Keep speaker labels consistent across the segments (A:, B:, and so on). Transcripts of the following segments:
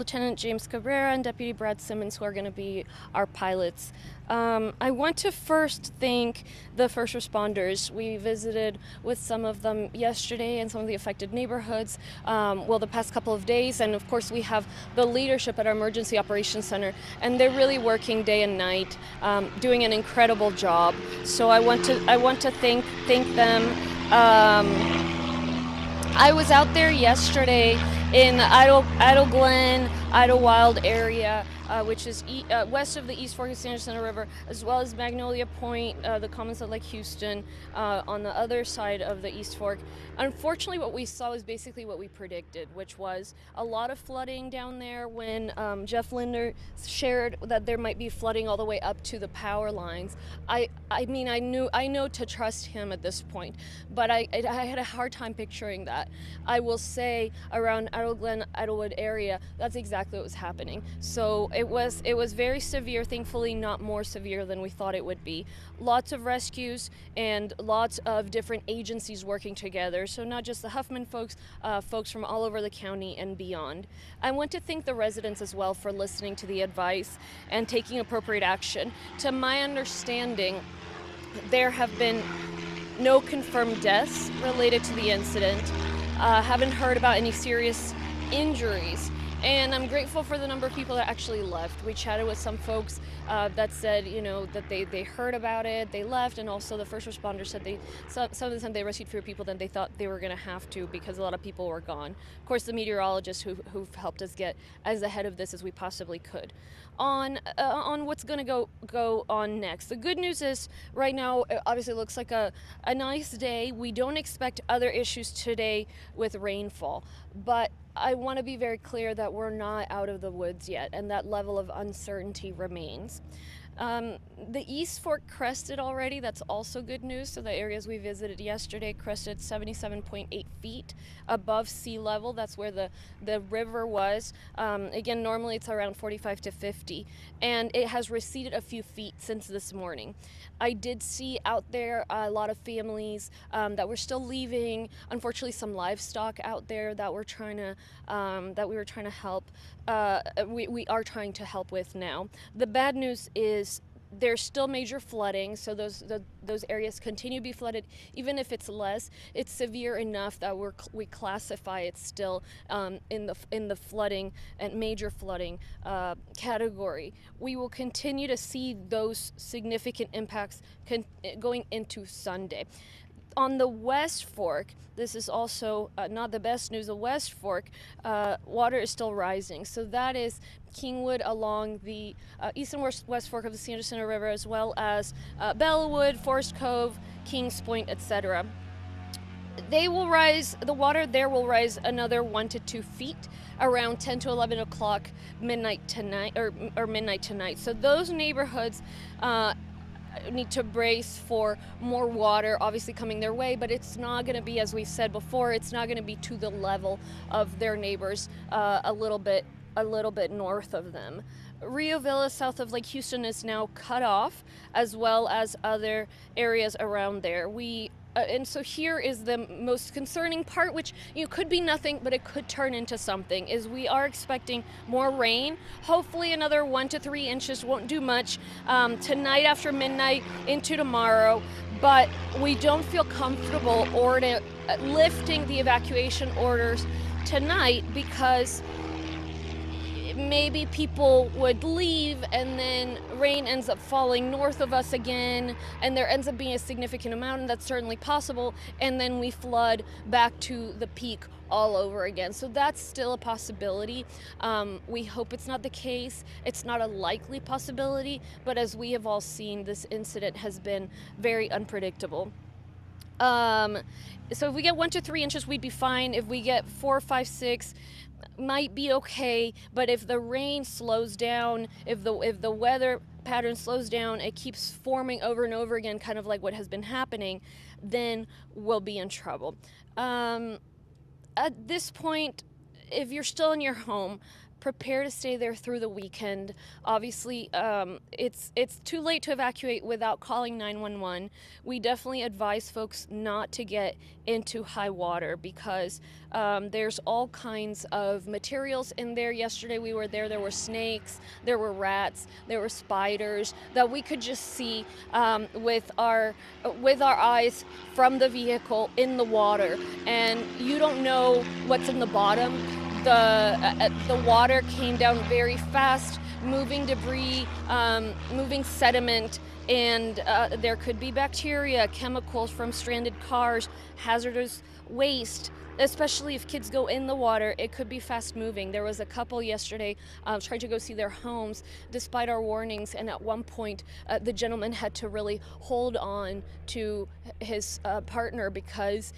A: Lieutenant James Cabrera and Deputy Brad Simmons, who are going to be our pilots. I want to first thank the first responders. We visited with some of them yesterday in some of the affected neighborhoods, the past couple of days, and of course we have the leadership at our Emergency Operations Center, and they're really working day and night, doing an incredible job. So I want to thank them. I was out there yesterday in the Idle Idlewild area, which is west of the East Fork of San Jacinto River, as well as Magnolia Point, the Commons of Lake Houston, on the other side of the East Fork. Unfortunately, what we saw was basically what we predicted, which was a lot of flooding down there. When Jeff Linder shared that there might be flooding all the way up to the power lines, I know to trust him at this point, but I had a hard time picturing that. I will say around Idlewood area, that's exactly what was happening. So it was very severe, thankfully not more severe than we thought it would be. Lots of rescues and lots of different agencies working together. So not just the Huffman folks, folks from all over the county and beyond. I want to thank the residents as well for listening to the advice and taking appropriate action. To my understanding, there have been no confirmed deaths related to the incident. Haven't heard about any serious injuries. And I'm grateful for the number of people that actually left. We chatted with some folks that said, that they heard about it, they left, and also the first responders said some of the time they rescued fewer people than they thought they were going to have to because a lot of people were gone. Of course, the meteorologists who've helped us get as ahead of this as we possibly could. On what's going to go on next. The good news is right now it obviously looks like a nice day. We don't expect other issues today with rainfall, but I want to be very clear that we're not out of the woods yet, and that level of uncertainty remains. The East Fork crested already. That's also good news. So the areas we visited yesterday crested 77.8 feet above sea level. That's where the river was. Again, normally it's around 45 to 50, and it has receded a few feet since this morning. I did see out there a lot of families that were still leaving. Unfortunately, some livestock out there that we were trying to help. We are trying to help with now. The bad news is there's still major flooding, so those areas continue to be flooded. Even if it's less, it's severe enough that we classify it still in the flooding and major flooding category. We will continue to see those significant impacts going into Sunday. On the West Fork, this is also not the best news. The West Fork, water is still rising. So that is Kingwood along the east and west fork of the San Jacinto River, as well as Bellawood, Forest Cove, Kings Point, etc. They will rise, the water there will rise another 1 to 2 feet around 10 to 11 o'clock midnight tonight. So those neighborhoods need to brace for more water obviously coming their way, but it's not going to be, as we've said before, it's not going to be to the level of their neighbors a little bit north of them. Rio Villa south of Lake Houston is now cut off, as well as other areas around there. And so here is the most concerning part, which could be nothing, but it could turn into something, is we are expecting more rain. Hopefully another 1 to 3 inches won't do much tonight after midnight into tomorrow, but we don't feel comfortable lifting the evacuation orders tonight because maybe people would leave and then rain ends up falling north of us again, and there ends up being a significant amount, and that's certainly possible, and then we flood back to the peak all over again. So that's still a possibility. We hope it's not the case. It's not a likely possibility, but as we have all seen, this incident has been very unpredictable. So if we get 1 to 3 inches, we'd be fine. If we get 4, 5, 6, might be okay, but if the rain slows down, if the weather pattern slows down, it keeps forming over and over again, kind of like what has been happening, then we'll be in trouble. At this point, if you're still in your home, prepare to stay there through the weekend. Obviously, it's too late to evacuate without calling 911. We definitely advise folks not to get into high water because there's all kinds of materials in there. Yesterday we were there were snakes, there were rats, there were spiders that we could just see with our eyes from the vehicle in the water, and you don't know what's in the bottom. The water came down very fast, moving debris, moving sediment, and there could be bacteria, chemicals from stranded cars, hazardous waste. Especially if kids go in the water, it could be fast moving. There was a couple yesterday trying to go see their homes despite our warnings, and at one point the gentleman had to really hold on to his partner because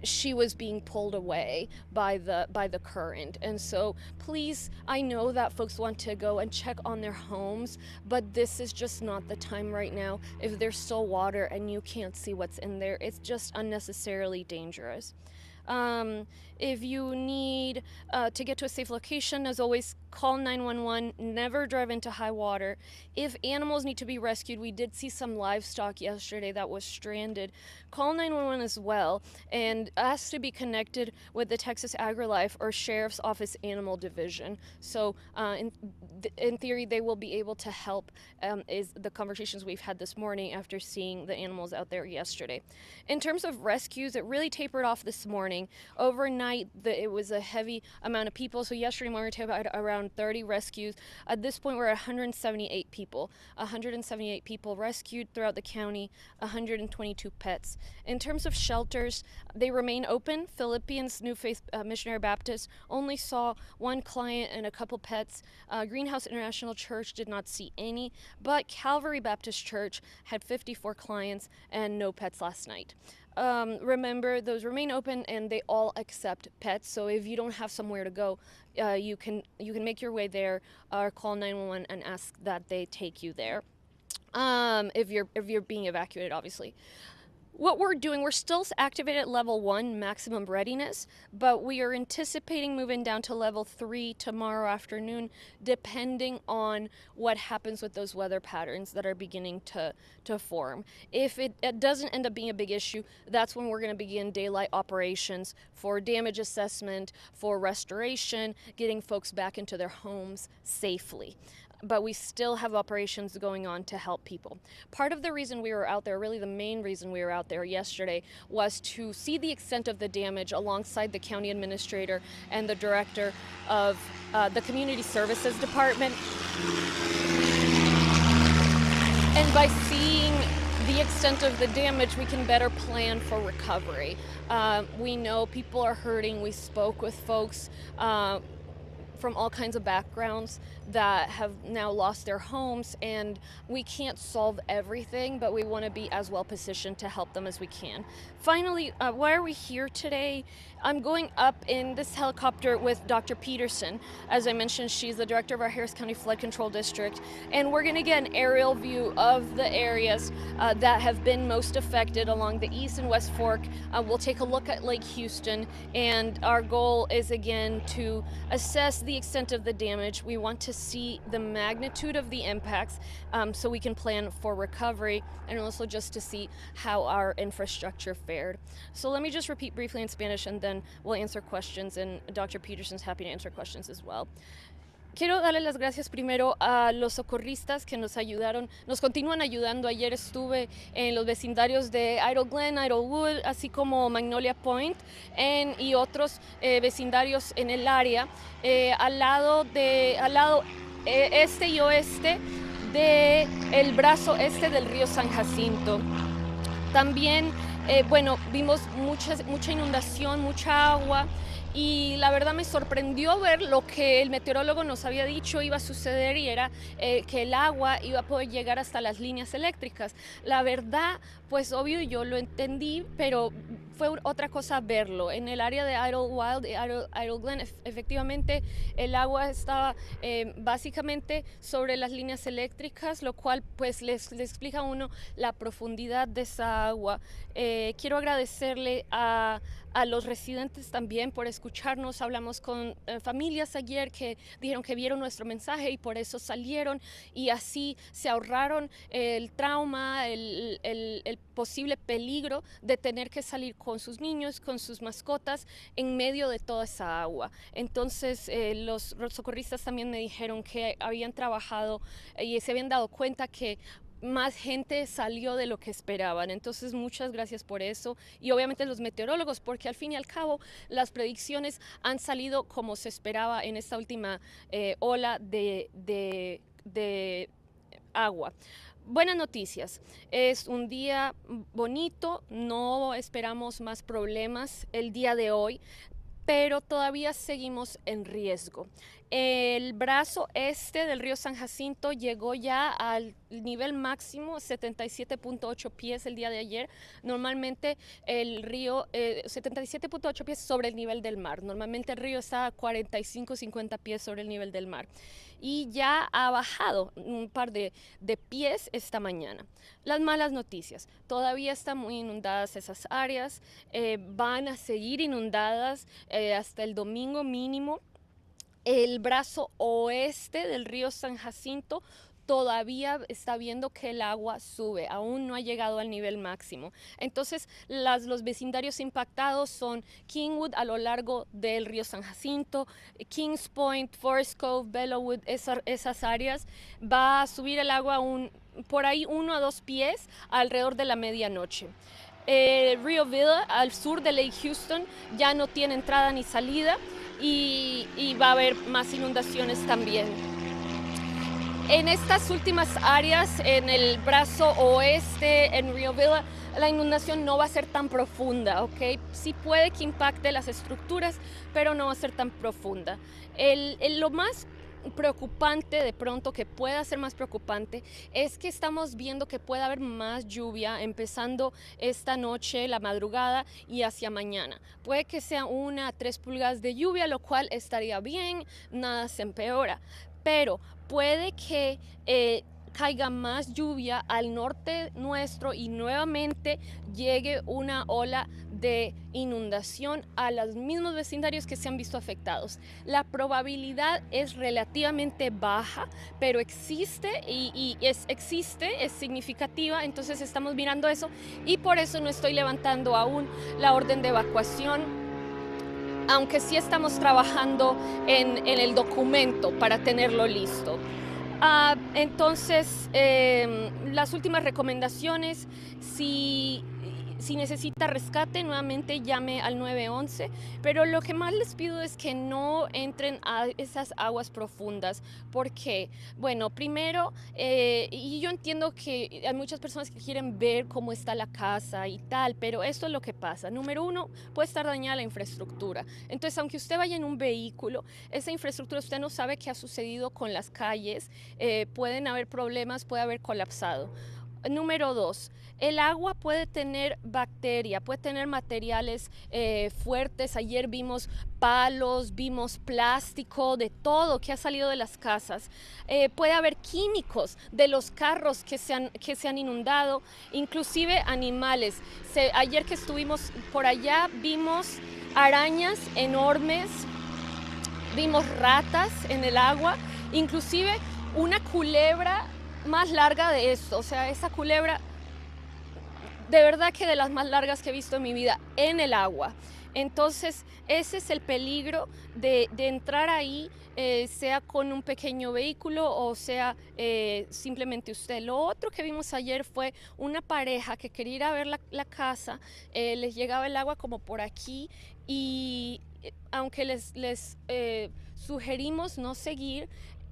A: she was being pulled away by the current. And so please, I know that folks want to go and check on their homes, but this is just not the time right now. If there's still water and you can't see what's in there, it's just unnecessarily dangerous. If you need to get to a safe location, as always, call 911. Never drive into high water. If animals need to be rescued, we did see some livestock yesterday that was stranded. Call 911 as well and ask to be connected with the Texas AgriLife or Sheriff's Office Animal Division. So in theory, they will be able to help, is the conversations we've had this morning after seeing the animals out there yesterday. In terms of rescues, it really tapered off this morning. Overnight, it was a heavy amount of people. So yesterday morning, we had around 30 rescues. At this point, we're at 178 people. 178 people rescued throughout the county, 122 pets. In terms of shelters, they remain open. Philippians New Faith Missionary Baptist only saw one client and a couple pets. Greenhouse International Church did not see any, but Calvary Baptist Church had 54 clients and no pets last night. Remember, those remain open and they all accept pets. So if you don't have somewhere to go, you can make your way there or call 911 and ask that they take you there. If you're being evacuated, obviously. What we're doing, we're still activated at level 1, maximum readiness, but we are anticipating moving down to level 3 tomorrow afternoon, depending on what happens with those weather patterns that are beginning to form. If it doesn't end up being a big issue, that's when we're going to begin daylight operations for damage assessment, for restoration, getting folks back into their homes safely. But we still have operations going on to help people. Part of the reason we were out there, really the main reason we were out there yesterday, was to see the extent of the damage alongside the county administrator and the director of the Community Services Department. And by seeing the extent of the damage, we can better plan for recovery. We know people are hurting. We spoke with folks from all kinds of backgrounds that have now lost their homes, and we can't solve everything, but we want to be as well positioned to help them as we can. Finally, why are we here today? I'm going up in this helicopter with Dr. Peterson. As I mentioned, she's the director of our Harris County Flood Control District, and we're going to get an aerial view of the areas that have been most affected along the East and West Fork. We'll take a look at Lake Houston, and our goal is again to assess the extent of the damage. We want to see the magnitude of the impacts so we can plan for recovery, and also just to see how our infrastructure fared. So let me just repeat briefly in Spanish, and then we'll answer questions, and Dr. Peterson's happy to answer questions as well. Quiero darle las gracias primero a los socorristas que nos ayudaron, nos continúan ayudando. Ayer estuve en los vecindarios de Idle Glen, Idlewood, así como Magnolia Point y otros vecindarios en el área, al lado este y oeste del brazo este del río San Jacinto. También, vimos mucha inundación, mucha agua. Y la verdad me sorprendió ver lo que el meteorólogo nos había dicho iba a suceder, y era que el agua iba a poder llegar hasta las líneas eléctricas. La verdad, pues obvio yo lo entendí, pero fue otra cosa verlo. En el área de Idlewild, Idle Glen, efectivamente el agua estaba básicamente sobre las líneas eléctricas, lo cual pues les explica a uno la profundidad de esa agua. Quiero agradecerle a los residentes también por escucharnos. Hablamos con familias ayer que dijeron que vieron nuestro mensaje y por eso salieron, y así se ahorraron el trauma, el posible peligro de tener que salir con sus niños, con sus mascotas en medio de toda esa agua. Entonces los socorristas también me dijeron que habían trabajado y se habían dado cuenta que más gente salió de lo que esperaban. Entonces muchas gracias por eso, y obviamente los meteorólogos, porque al fin y al cabo las predicciones han salido como se esperaba en esta última ola de agua. Buenas noticias, es un día bonito, no esperamos más problemas el día de hoy, pero todavía seguimos en riesgo. El brazo este del río San Jacinto llegó ya al nivel máximo, 77.8 pies el día de ayer. Normalmente el río, 77.8 pies sobre el nivel del mar. Normalmente el río está a 45, 50 pies sobre el nivel del mar. Y ya ha bajado un par de pies esta mañana. Las malas noticias, todavía están muy inundadas esas áreas, van a seguir inundadas hasta el domingo mínimo. El brazo oeste del río San Jacinto todavía está viendo que el agua sube, aún no ha llegado al nivel máximo. Entonces los vecindarios impactados son Kingwood a lo largo del río San Jacinto, Kings Point, Forest Cove, Bellowwood, esas áreas. Va a subir el agua por ahí 1 a 2 pies alrededor de la medianoche. Rio Villa al sur de Lake Houston ya no tiene entrada ni salida, y va a haber más inundaciones también. En estas últimas áreas, en el brazo oeste, en Rio Villa, la inundación no va a ser tan profunda, ¿ok? Sí puede que impacte las estructuras, pero no va a ser tan profunda. Lo más preocupante, de pronto, que pueda ser más preocupante, es que estamos viendo que puede haber más lluvia empezando esta noche, la madrugada y hacia mañana. Puede que sea 1 a 3 pulgadas de lluvia, lo cual estaría bien, nada se empeora, pero puede que caiga más lluvia al norte nuestro y nuevamente llegue una ola de inundación a los mismos vecindarios que se han visto afectados. La probabilidad es relativamente baja, pero existe, es significativa. Entonces estamos mirando eso, y por eso no estoy levantando aún la orden de evacuación, aunque sí estamos trabajando en el documento para tenerlo listo. Entonces, las últimas recomendaciones: si necesita rescate, nuevamente llame al 911, pero lo que más les pido es que no entren a esas aguas profundas. ¿Por qué? Bueno, primero, y yo entiendo que hay muchas personas que quieren ver cómo está la casa y tal, pero esto es lo que pasa. Número uno, puede estar dañada la infraestructura. Entonces, aunque usted vaya en un vehículo, esa infraestructura usted no sabe qué ha sucedido con las calles, pueden haber problemas, puede haber colapsado. Número dos, el agua puede tener bacteria, puede tener materiales fuertes. Ayer vimos palos, vimos plástico, de todo que ha salido de las casas. Puede haber químicos de los carros que se han inundado, inclusive animales. Ayer que estuvimos por allá vimos arañas enormes, vimos ratas en el agua, inclusive una culebra más larga de esto. O sea, esa culebra, de verdad que de las más largas que he visto en mi vida en el agua. Entonces ese es el peligro de entrar ahí, sea con un pequeño vehículo o sea simplemente usted. Lo otro que vimos ayer fue una pareja que quería ir a ver la casa, les llegaba el agua como por aquí, y aunque les sugerimos no seguir,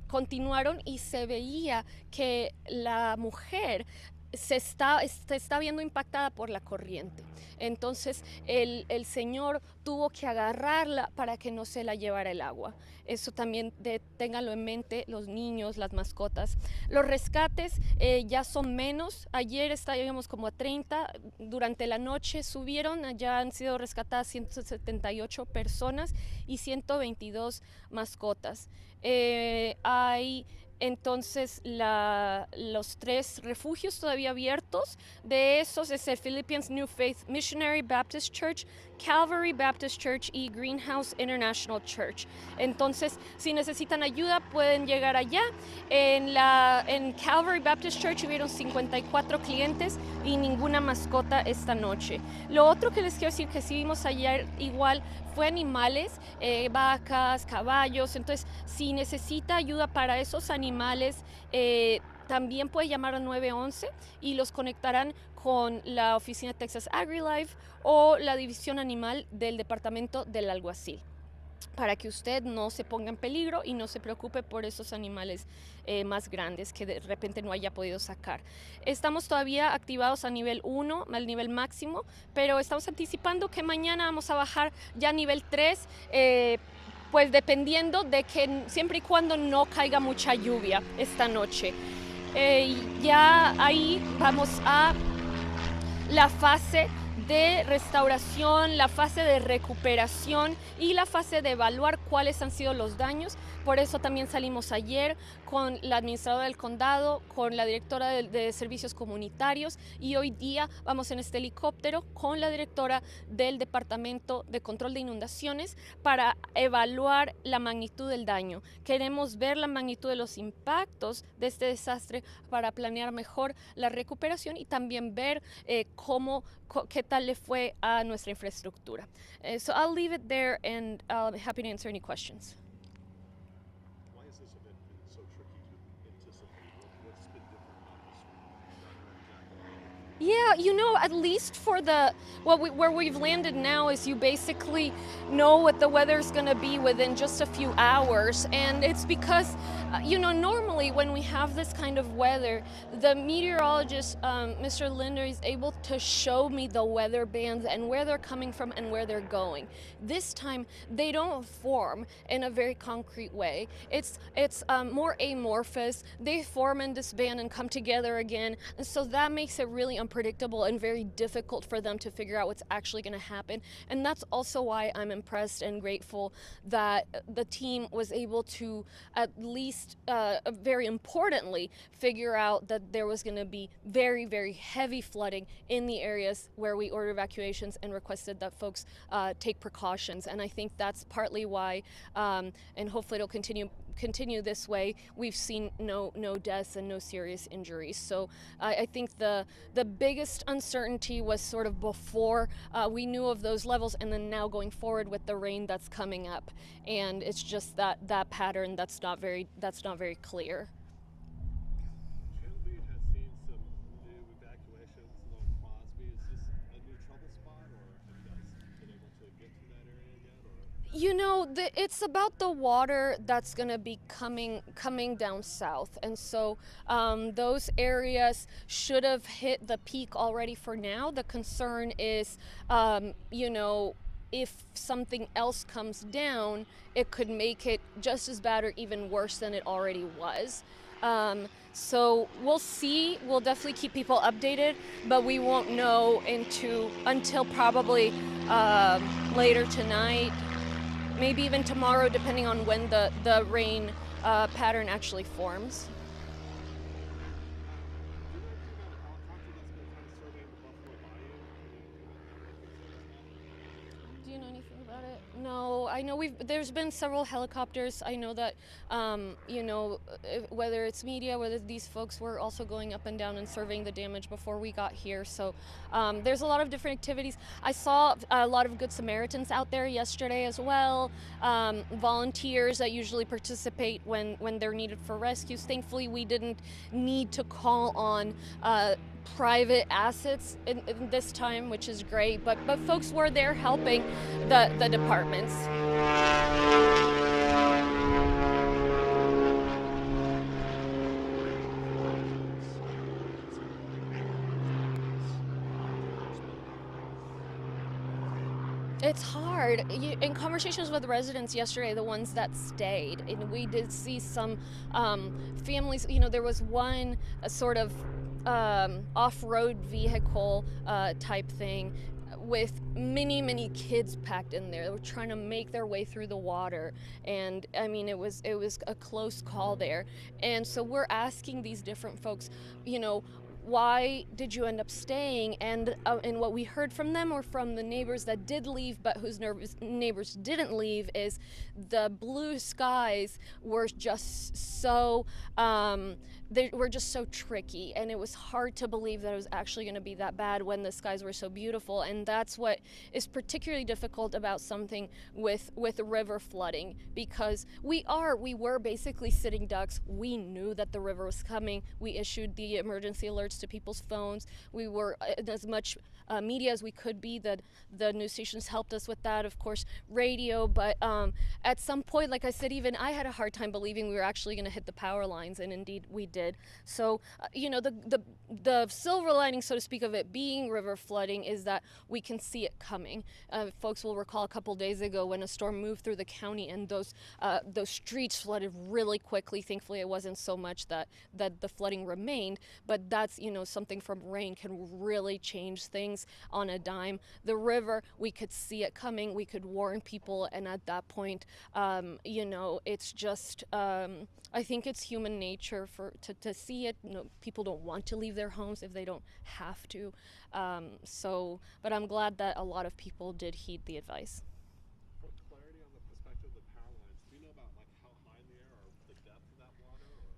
A: continuaron, y se veía que la mujer se está viendo impactada por la corriente. Entonces el señor tuvo que agarrarla para que no se la llevara el agua. Eso también ténganlo en mente, los niños, las mascotas. Los rescates ya son menos. Ayer estábamos como a 30. Durante la noche subieron. Ya han sido rescatadas 178 personas y 122 mascotas. Hay entonces los 3 refugios todavía abiertos. De esos es el Philippines New Faith Missionary Baptist Church, Calvary Baptist Church y Greenhouse International Church. Entonces, si necesitan ayuda, pueden llegar allá. En Calvary Baptist Church hubieron 54 clientes y ninguna mascota esta noche. Lo otro que les quiero decir que sí vimos ayer igual fue animales, vacas, caballos. Entonces, si necesita ayuda para esos animales, también puede llamar a 911 y los conectarán con la oficina Texas AgriLife o la división animal del departamento del alguacil, para que usted no se ponga en peligro y no se preocupe por esos animales más grandes que de repente no haya podido sacar. Estamos todavía activados a nivel 1, al nivel máximo, pero estamos anticipando que mañana vamos a bajar ya a nivel 3, pues dependiendo de que siempre y cuando no caiga mucha lluvia esta noche. Ya ahí vamos a la fase de restauración, la fase de recuperación y la fase de evaluar cuáles han sido los daños. Por eso también salimos ayer con la administradora del condado, con la directora de servicios comunitarios, y hoy día vamos en este helicóptero con la directora del departamento de control de inundaciones para evaluar la magnitud del daño. Queremos ver la magnitud de los impactos de este desastre para planear mejor la recuperación y también ver qué tal le fue a nuestra infraestructura. So I'll leave it there and I'll be happy to answer any questions.
B: Why has this event been so tricky to anticipate? What's been different about this?
A: Yeah, you know, at least for where we've landed now is you basically know what the weather's going to be within just a few hours. And it's because, normally when we have this kind of weather, the meteorologist, Mr. Linder, is able to show me the weather bands and where they're coming from and where they're going. This time, they don't form in a very concrete way. It's more amorphous. They form in this band and come together again. And so that makes it really unpredictable and very difficult for them to figure out what's actually going to happen. And that's also why I'm impressed and grateful that the team was able to at least, very importantly, figure out that there was going to be very, very heavy flooding in the areas where we ordered evacuations and requested that folks take precautions. And I think that's partly why, and hopefully it'll continue this way, we've seen no deaths and no serious injuries. So I think the biggest uncertainty was sort of before we knew of those levels, and then now going forward with the rain that's coming up, and it's just that pattern that's not very clear.
B: Chandler has seen some new evacuations along Crosby. Is this a new trouble spot, or have you guys been able to get to that area yet? Or
A: It's about the water that's going to be coming down south, and so those areas should have hit the peak already for now. The concern is, if something else comes down, it could make it just as bad or even worse than it already was. So we'll see. We'll definitely keep people updated, but we won't know until probably later tonight, maybe even tomorrow, depending on when the rain pattern actually forms. Do you know anything about it? No, I know there's been several helicopters. I know that, whether it's media, whether these folks were also going up and down and surveying the damage before we got here. So there's a lot of different activities. I saw a lot of Good Samaritans out there yesterday as well, volunteers that usually participate when they're needed for rescues. Thankfully, we didn't need to call on private assets in this time, which is great, but folks were there helping the departments. It's hard. In conversations with residents yesterday, the ones that stayed, and we did see some families. There was one sort of off-road vehicle type thing with many, many kids packed in there. They were trying to make their way through the water, and I mean, it was a close call there. And so we're asking these different folks, you know, why did you end up staying? And what we heard from them, or from the neighbors that did leave but whose neighbors didn't leave, is the blue skies were just so they were just so tricky, and it was hard to believe that it was actually going to be that bad when the skies were so beautiful. And that's what is particularly difficult about something with river flooding, because we were basically sitting ducks. We knew that the river was coming. We issued the emergency alerts to people's phones. We were in as much media as we could be. The news stations helped us with that, of course, radio. But at some point, like I said, even I had a hard time believing we were actually going to hit the power lines, and indeed we did. So the silver lining, so to speak, of it being river flooding is that we can see it coming. Folks will recall a couple days ago when a storm moved through the county, and those streets flooded really quickly. Thankfully, it wasn't so much that the flooding remained, but that's, something from rain can really change things on a dime. The river, we could see it coming, we could warn people, and at that point, it's just, I think it's human nature to see it. People don't want to leave their homes if they don't have to. But I'm glad that a lot of people did heed the advice.
B: For clarity on the perspective of the power lines, do you know about like how high in the air or the depth of that water, or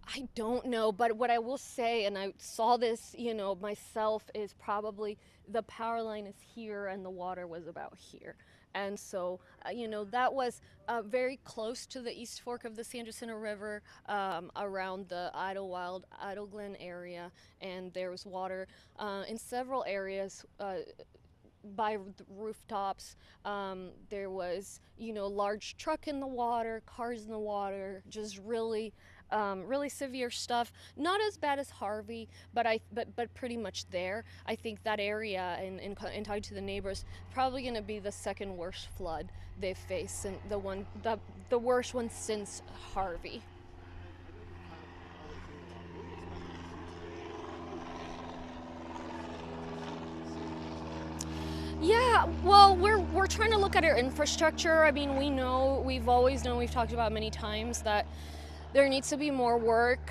A: I don't know, but what I will say, and I saw this, myself, is probably the power line is here and the water was about here. And so, that was very close to the East Fork of the San Jacinto River, around the Idlewild, Idle Glen area, and there was water in several areas. By the rooftops, there was, large truck in the water, cars in the water, just really, really severe stuff. Not as bad as Harvey, but pretty much there. I think that area, and talking to the neighbors, probably going to be the second worst flood they've faced, and the worst one since Harvey. Yeah, well, we're trying to look at our infrastructure. I mean, we've always known, we've talked about many times that there needs to be more work.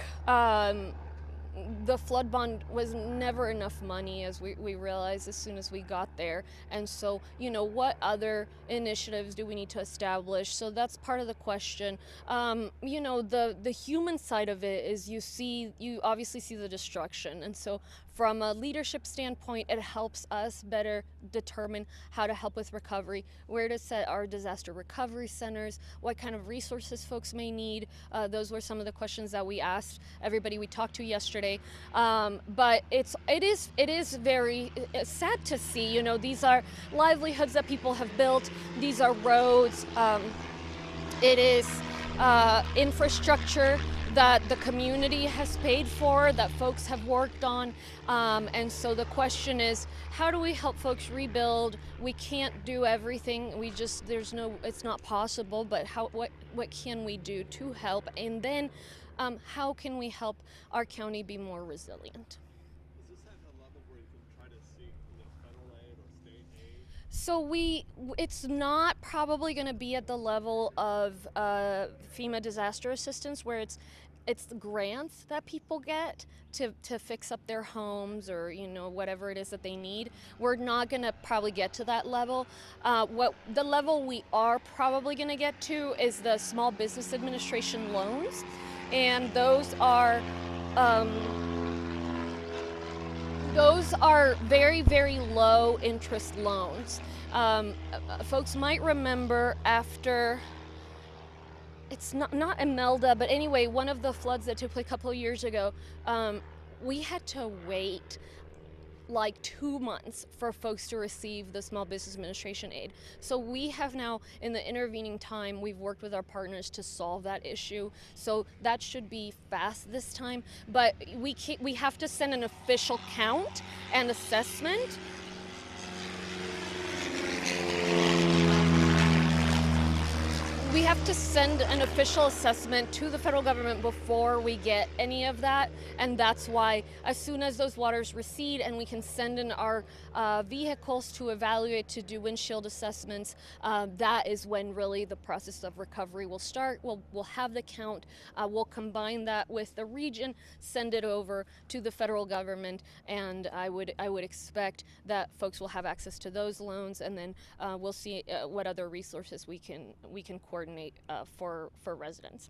A: The flood bond was never enough money, as we realized as soon as we got there. And so, what other initiatives do we need to establish? So that's part of the question. The human side of it is you obviously see the destruction. And so from a leadership standpoint, it helps us better determine how to help with recovery, where to set our disaster recovery centers, what kind of resources folks may need. Those were some of the questions that we asked everybody we talked to yesterday. But it is very sad to see. These are livelihoods that people have built. These are roads. It is infrastructure that the community has paid for, that folks have worked on. And so the question is, how do we help folks rebuild? We can't do everything. It's not possible, but what can we do to help? And then how can we help our county be more resilient?
B: is this at a level where you can try to seek federal aid or state aid?
A: So it's not probably going to be at the level of FEMA disaster assistance, where it's the grants that people get to fix up their homes, or whatever it is that they need. We're not going to probably get to that level. What the level we are probably going to get to is the Small Business Administration loans, and those are very, very low interest loans. Folks might remember after, it's not Imelda, but anyway, one of the floods that took place a couple of years ago, we had to wait like 2 months for folks to receive the Small Business Administration aid. So we have now, in the intervening time, we've worked with our partners to solve that issue. So that should be fast this time. But we have to send an official count and assessment. We have to send an official assessment to the federal government before we get any of that, and that's why as soon as those waters recede and we can send in our vehicles to evaluate, to do windshield assessments, that is when really the process of recovery will start. We'll have the count, we'll combine that with the region, send it over to the federal government, and I would expect that folks will have access to those loans, and then we'll see what other resources we can coordinate for residents.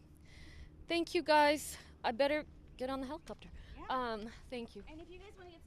A: Thank you guys. I better get on the helicopter.
C: Yeah.
A: Thank you.
C: And if you guys want to get